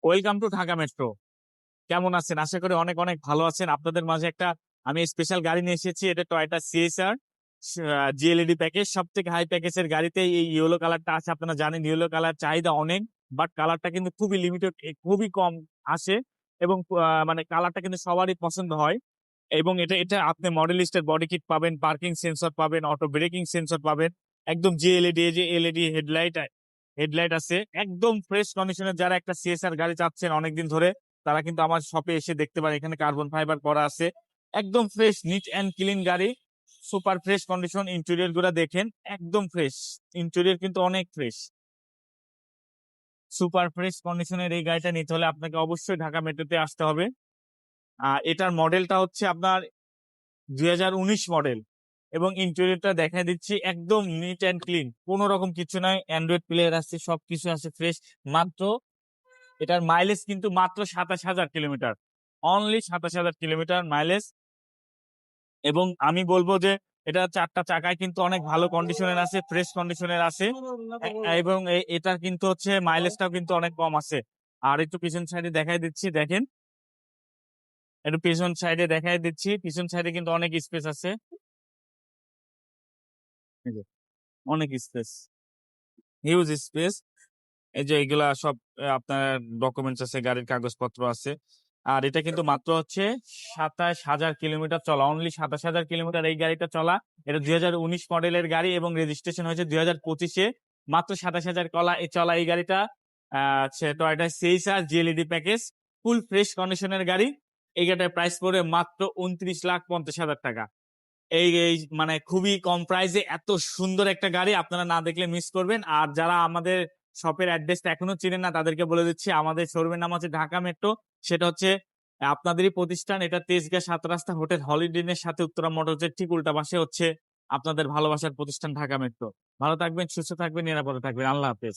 Welcome to Dhaka metro. কেমন আছেন? আশা করি অনেক অনেক ভালো আছেন। আপনাদের মাঝে একটা আমি স্পেশাল গাড়ি নিয়ে এসেছি। এটা টয়োটা সিএসআর জিএলইডি প্যাকেজ। সব থেকে হাই প্যাকেজের গাড়িতে এই ইয়েলো কালারটা আছে। আপনারা জানেন ইয়েলো কালার চাহিদা অনেক, বাট কালারটা কিন্তু খুবই লিমিটেড, খুবই কম আসে এবং মানে কালারটা কিন্তু সবারই পছন্দ হয়। এবং এটা এটা আপনি মডেল লিস্টের বডি কিট পাবেন, পার্কিং সেন্সর পাবেন, অটো ব্রেকিং সেন্সর পাবেন, একদম জিএলইডি যে এলইডি হেডলাইট হেডলাইট আছে, একদম ফ্রেশ কন্ডিশনের। যারা একটা সিএসআর গাড়ি চাচ্ছেন অনেকদিন ধরে, তারা কিন্তু আমার শপে এসে দেখতে পারে। এখানে কার্বন ফাইবার করা আছে, একদম ফ্রেশ, নিট অ্যান্ড ক্লিন গাড়ি, সুপার ফ্রেশ কন্ডিশন। ইন্টেরিয়র গুলা দেখেন, একদম ফ্রেশ। ইন্টেরিয়র কিন্তু অনেক ফ্রেশ, সুপার ফ্রেশ কন্ডিশনের এই গাড়িটা নিতে হলে আপনাকে অবশ্যই ঢাকা মেট্রোতে আসতে হবে। এটার মডেলটা হচ্ছে আপনার 2019 মডেল এবং ইন্টেরিয়রটা দেখাই দিচ্ছি, একদম নিট অ্যান্ড ক্লিন, কোনো রকম কিছু নাই। অ্যান্ড্রয়েড প্লেয়ার আছে, সবকিছু আছে ফ্রেশ। মাত্র এটার মাইলেজ কিন্তু মাত্র 27,000 কিলোমিটার, অনলি 27,000 কিলোমিটার মাইলেজ। এবং আমি বলবো যে এটা চারটা চাকায় কিন্তু অনেক ভালো কন্ডিশনের আছে, ফ্রেশ কন্ডিশনের আছে। এবং এটার কিন্তু হচ্ছে মাইলেজটাও কিন্তু অনেক কম আছে। আর একটু পিছন সাইডে দেখাই দিচ্ছি, দেখেন, একটু পিছন সাইডে দেখাই দিচ্ছি, পিছন সাইডে কিন্তু অনেক স্পেস আছে, এই যে, অনেক স্পেস, হিউজ স্পেস। এই যে এগুলা সব আপনার ডকুমেন্টস আছে, গাড়ির কাগজপত্র আছে। আর এটা কিন্তু মাত্র হচ্ছে 27,000 কিলোমিটার চলা, অনলি 27,000 কিলোমিটার এই গাড়িটা চলা। এটা 2019 মডেলের গাড়ি এবং রেজিস্ট্রেশন হয়েছে 2025-এ। মাত্র 27,000 চলা এই গাড়িটা Toyota CSR GLED package, full fresh কন্ডিশনের গাড়ি। এই গাড়িটার প্রাইস পড়বে মাত্র 29,50,000 টাকা। এই এই মানে খুবই কম প্রাইসে এত সুন্দর একটা গাড়ি আপনারা না দেখলে মিস করবেন। আর যারা আমাদের শপের অ্যাড্রেসটা এখনো চিনেন না, তাদেরকে বলে দিচ্ছি, আমাদের শোরুমের নাম হচ্ছে ঢাকা মেট্রো। সেটা হচ্ছে আপনাদেরই প্রতিষ্ঠান। এটা তেজগাঁ 7 রাস্তা হোটেল হলিডে ইনের সাথে উত্তরা মোটরসের ঠিক উল্টা পাশে হচ্ছে আপনাদের ভালোবাসার প্রতিষ্ঠান ঢাকা মেট্রো। ভালো থাকবেন, সুস্থ থাকবেন, নিরাপদে থাকবেন। আল্লাহ হাফেজ।